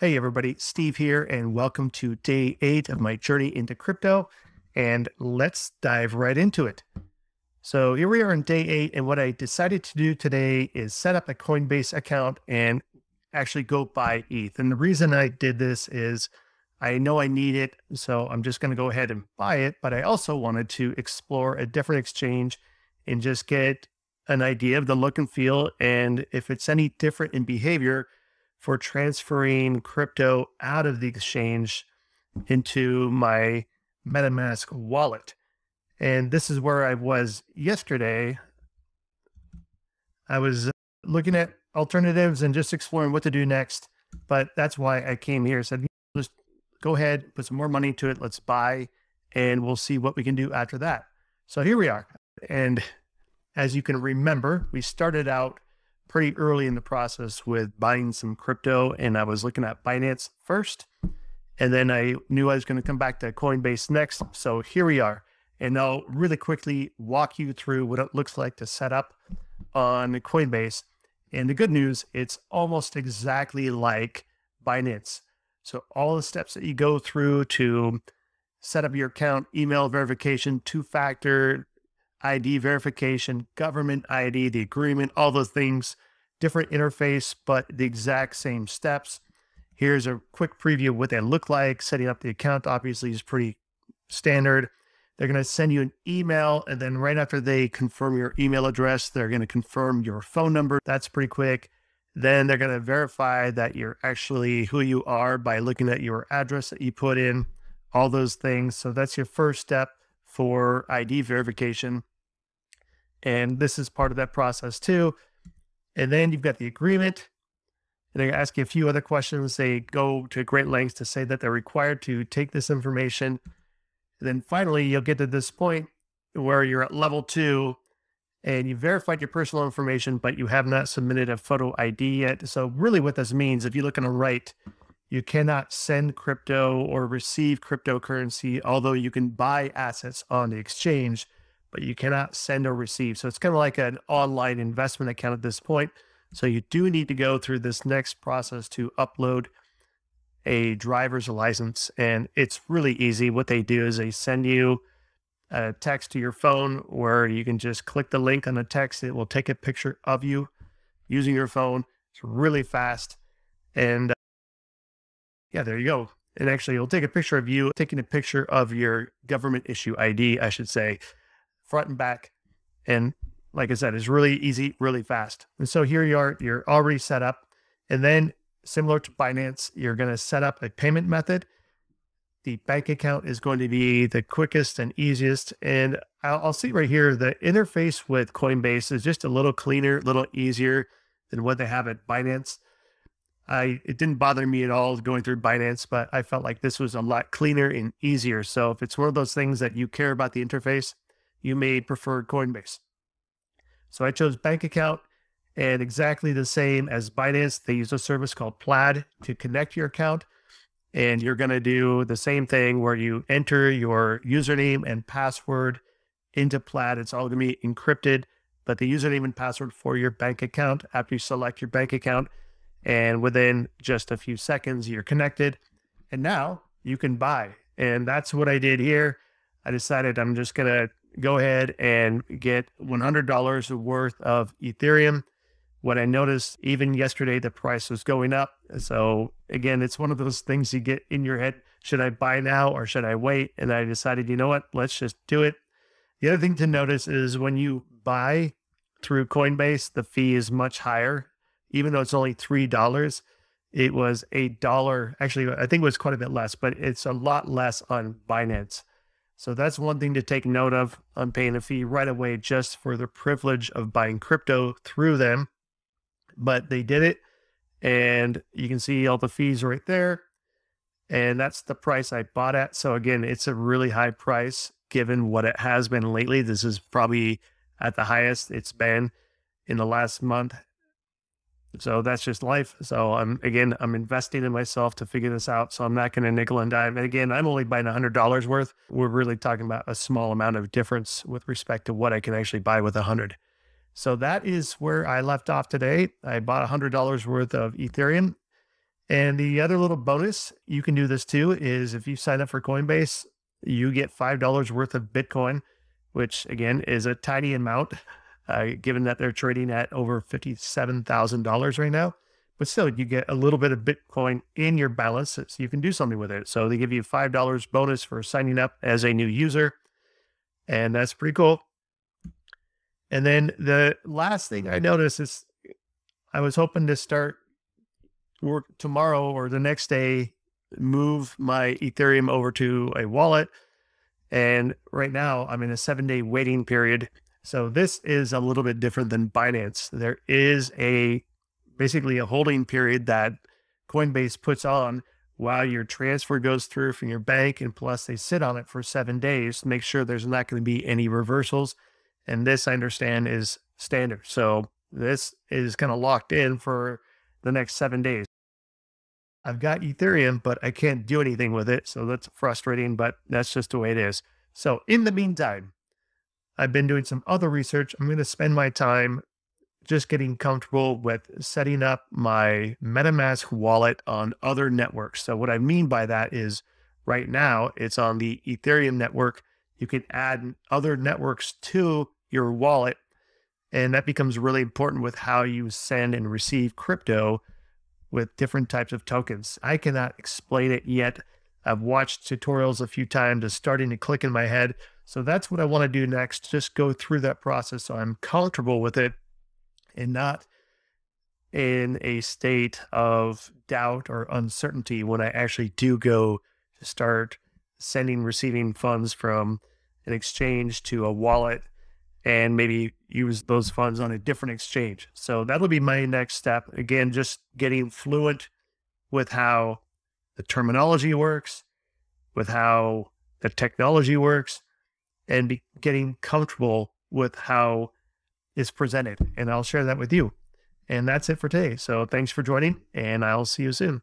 Hey everybody, Steve here, and welcome to day 8 of my journey into crypto. And let's dive right into it. So here we are on day 8, and what I decided to do today is set up a Coinbase account and actually go buy ETH. And the reason I did this is I know I need it, so I'm just going to go ahead and buy it. But I also wanted to explore a different exchange and just get an idea of the look and feel, and if it's any different in behavior for transferring crypto out of the exchange into my MetaMask wallet. And this is where I was yesterday. I was looking at alternatives and just exploring what to do next. But that's why I came here. Said, just go ahead, put some more money into it. Let's buy, and we'll see what we can do after that. So here we are. And as you can remember, we started out pretty early in the process with buying some crypto, and I was looking at Binance first, and then I knew I was going to come back to Coinbase next. So here we are, and I'll really quickly walk you through what it looks like to set up on Coinbase. And the good news, it's almost exactly like Binance. So all the steps that you go through to set up your account, email verification, two-factor ID verification, government ID, the agreement, all those things, different interface, but the exact same steps. Here's a quick preview of what they look like. Setting up the account obviously is pretty standard. They're going to send you an email, and then right after they confirm your email address, they're going to confirm your phone number. That's pretty quick. Then they're going to verify that you're actually who you are by looking at your address that you put in, all those things. So that's your first step for ID verification. And this is part of that process too. And then you've got the agreement. And they're going to ask you a few other questions. They go to great lengths to say that they're required to take this information. And then finally, you'll get to this point where you're at level 2 and you verified your personal information, but you have not submitted a photo ID yet. So really what this means, if you look on the right, you cannot send crypto or receive cryptocurrency, although you can buy assets on the exchange, but you cannot send or receive. So it's kind of like an online investment account at this point. So you do need to go through this next process to upload a driver's license. And it's really easy. What they do is they send you a text to your phone where you can just click the link on the text. It will take a picture of you using your phone. It's really fast. And yeah, there you go. And actually, it'll take a picture of you taking a picture of your government issue ID, I should say, front and back. And like I said, it's really easy, really fast. And so here you are, you're already set up. And then similar to Binance, you're going to set up a payment method. The bank account is going to be the quickest and easiest. And I'll see right here, the interface with Coinbase is just a little cleaner, a little easier than what they have at Binance. It didn't bother me at all going through Binance, but I felt like this was a lot cleaner and easier. So if it's one of those things that you care about the interface, you may prefer Coinbase. So I chose bank account, and exactly the same as Binance, they use a service called Plaid to connect your account. And you're going to do the same thing where you enter your username and password into Plaid. It's all going to be encrypted, but the username and password for your bank account after you select your bank account. And within just a few seconds, you're connected. And now you can buy. And that's what I did here. I decided I'm just going to go ahead and get $100 worth of Ethereum. What I noticed, even yesterday, the price was going up. So again, it's one of those things you get in your head. Should I buy now or should I wait? And I decided, you know what, let's just do it. The other thing to notice is when you buy through Coinbase, the fee is much higher. Even though it's only $3, it was $8. Actually, I think it was quite a bit less, but it's a lot less on Binance. So that's one thing to take note of. I'm paying a fee right away just for the privilege of buying crypto through them. But they did it, and you can see all the fees right there. And that's the price I bought at. So again, it's a really high price given what it has been lately. This is probably at the highest it's been in the last month. So that's just life. So I'm investing in myself to figure this out. So I'm not going to nickel and dime. And again, I'm only buying $100 worth. We're really talking about a small amount of difference with respect to what I can actually buy with 100. So that is where I left off today. I bought $100 worth of Ethereum. And the other little bonus, you can do this too, is if you sign up for Coinbase, you get $5 worth of Bitcoin, which again is a tiny amount, given that they're trading at over $57,000 right now. But still, you get a little bit of Bitcoin in your balance so you can do something with it. So they give you $5 bonus for signing up as a new user. And that's pretty cool. And then the last thing I noticed is I was hoping to start work tomorrow or the next day, move my Ethereum over to a wallet. And right now I'm in a 7-day waiting period. So this is a little bit different than Binance. There is basically a holding period that Coinbase puts on while your transfer goes through from your bank. And plus they sit on it for 7 days to make sure there's not going to be any reversals. And this, I understand, is standard. So this is kind of locked in for the next 7 days. I've got Ethereum, but I can't do anything with it. So that's frustrating, but that's just the way it is. So in the meantime, I've been doing some other research. I'm going to spend my time just getting comfortable with setting up my MetaMask wallet on other networks. So what I mean by that is right now it's on the Ethereum network. You can add other networks to your wallet, and that becomes really important with how you send and receive crypto with different types of tokens. I cannot explain it yet. I've watched tutorials a few times. It's starting to click in my head. So that's what I want to do next. Just go through that process so I'm comfortable with it and not in a state of doubt or uncertainty when I actually do go to start sending, receiving funds from an exchange to a wallet and maybe use those funds on a different exchange. So that'll be my next step. Again, just getting fluent with how the terminology works, with how the technology works, and getting comfortable with how it's presented. And I'll share that with you. And that's it for today. So thanks for joining, and I'll see you soon.